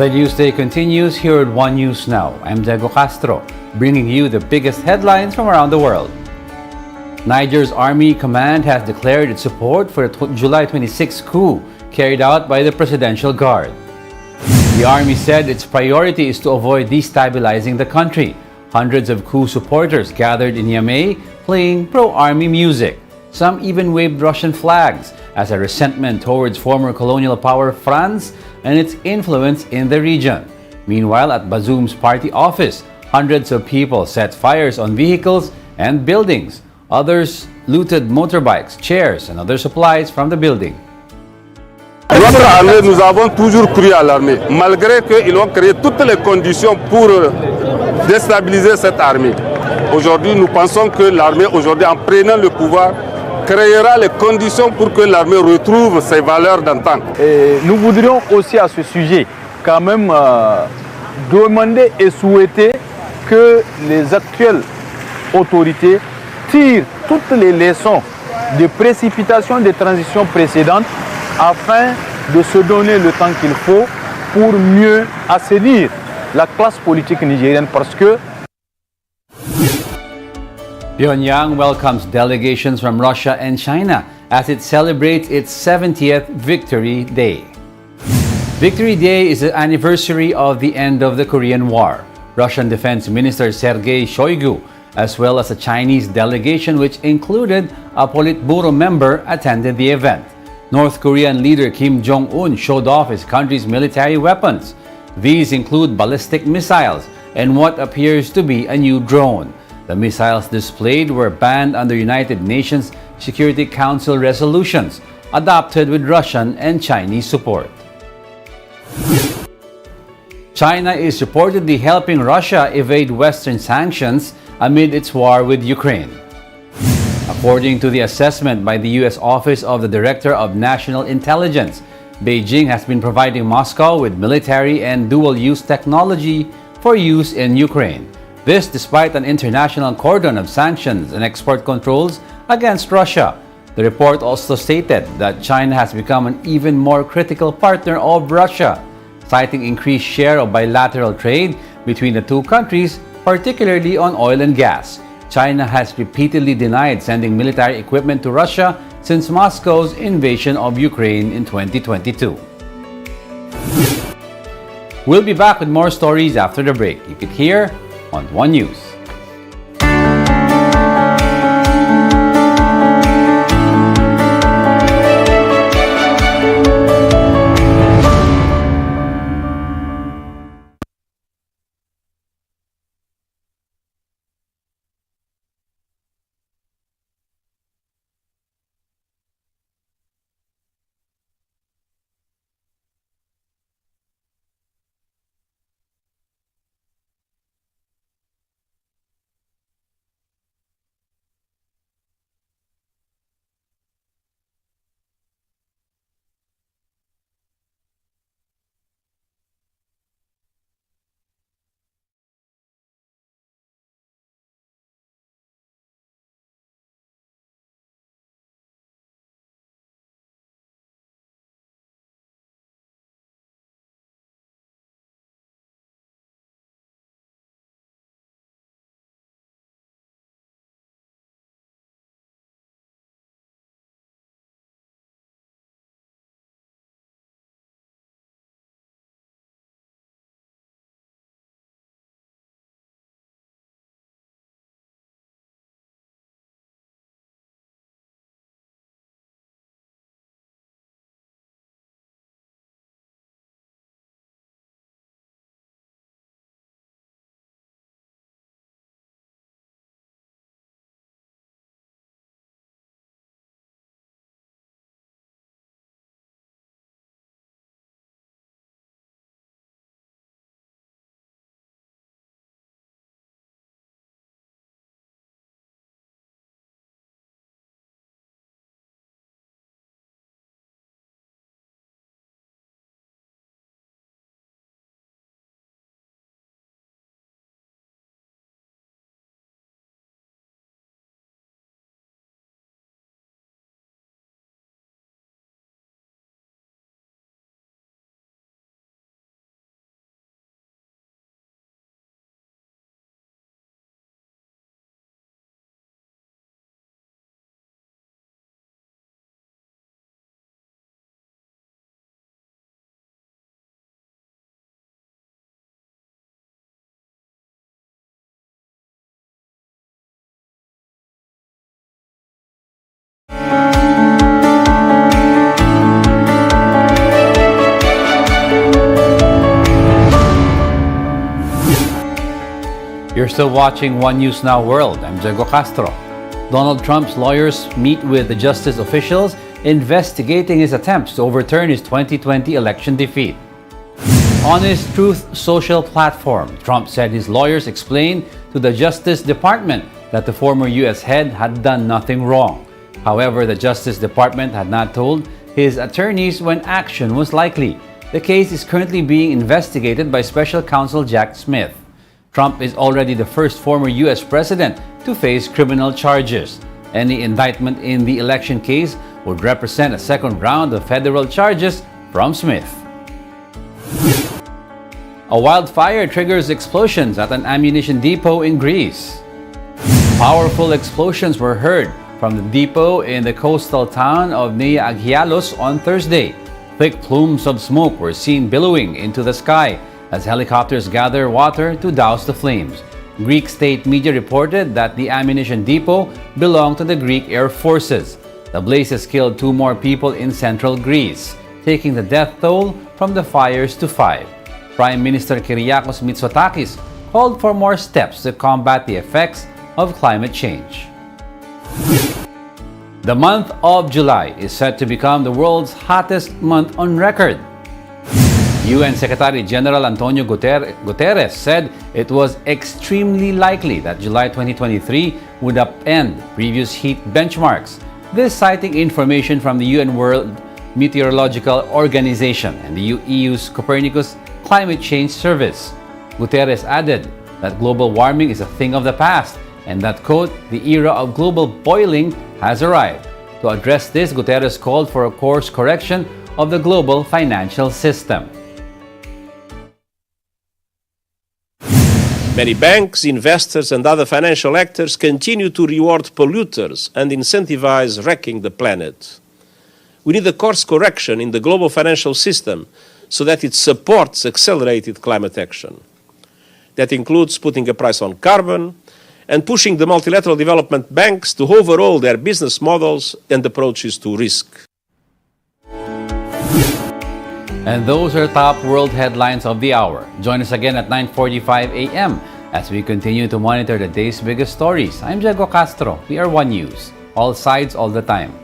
The news day continues here at One News Now. I'm Diego Castro, bringing you the biggest headlines from around the world. Niger's Army Command has declared its support for the July 26 coup carried out by the Presidential Guard. The army said its priority is to avoid destabilizing the country. Hundreds of coup supporters gathered in Niamey playing pro-army music. Some even waved Russian flags as a resentment towards former colonial power France and its influence in the region. Meanwhile, at Bazoum's party office, hundreds of people set fires on vehicles and buildings. Others looted motorbikes, chairs, and other supplies from the building. Notre armée, nous avons toujours cru à l'armée, malgré qu'ils ont créé toutes les conditions pour déstabiliser cette armée. Aujourd'hui, nous pensons que l'armée, aujourd'hui, en prenant le pouvoir, créera les conditions pour que l'armée retrouve ses valeurs d'antan. Nous voudrions aussi à ce sujet quand même demander et souhaiter que les actuelles autorités tirent toutes les leçons de précipitation des transitions précédentes afin de se donner le temps qu'il faut pour mieux assainir la classe politique nigérienne parce que Pyongyang welcomes delegations from Russia and China as it celebrates its 70th Victory Day. Victory Day is the anniversary of the end of the Korean War. Russian Defense Minister Sergei Shoigu, as well as a Chinese delegation which included a Politburo member, attended the event. North Korean leader Kim Jong-un showed off his country's military weapons. These include ballistic missiles and what appears to be a new drone. The missiles displayed were banned under United Nations Security Council resolutions, adopted with Russian and Chinese support. China is reportedly helping Russia evade Western sanctions amid its war with Ukraine. According to the assessment by the U.S. Office of the Director of National Intelligence, Beijing has been providing Moscow with military and dual-use technology for use in Ukraine. This despite an international cordon of sanctions and export controls against Russia. The report also stated that China has become an even more critical partner of Russia, citing increased share of bilateral trade between the two countries, particularly on oil and gas. China has repeatedly denied sending military equipment to Russia since Moscow's invasion of Ukraine in 2022. We'll be back with more stories after the break. Keep it here on One News. You're still watching One News Now World. I'm Diego Castro. Donald Trump's lawyers meet with the justice officials investigating his attempts to overturn his 2020 election defeat. On his Truth Social platform, Trump said his lawyers explained to the Justice Department that the former U.S. head had done nothing wrong. However, the Justice Department had not told his attorneys when action was likely. The case is currently being investigated by Special Counsel Jack Smith. Trump is already the first former U.S. president to face criminal charges. Any indictment in the election case would represent a second round of federal charges from Smith. A wildfire triggers explosions at an ammunition depot in Greece. Powerful explosions were heard from the depot in the coastal town of Nigerien on Thursday. Thick plumes of smoke were seen billowing into the sky as helicopters gather water to douse the flames. Greek state media reported that the ammunition depot belonged to the Greek Air Forces. The blazes killed 2 more people in central Greece, taking the death toll from the fires to 5. Prime Minister Kyriakos Mitsotakis called for more steps to combat the effects of climate change. The month of July is set to become the world's hottest month on record. UN Secretary General Antonio Guterres said it was extremely likely that July 2023 would upend previous heat benchmarks. This citing information from the UN World Meteorological Organization and the EU's Copernicus Climate Change Service. Guterres added that global warming is a thing of the past and that, quote, the era of global boiling has arrived. To address this, Guterres called for a course correction of the global financial system. Many banks, investors, and other financial actors continue to reward polluters and incentivize wrecking the planet. We need a course correction in the global financial system so that it supports accelerated climate action. That includes putting a price on carbon and pushing the multilateral development banks to overhaul their business models and approaches to risk. And those are top world headlines of the hour. Join us again at 9:45 a.m. as we continue to monitor the day's biggest stories. I'm Diego Castro. We are One News. All sides, all the time.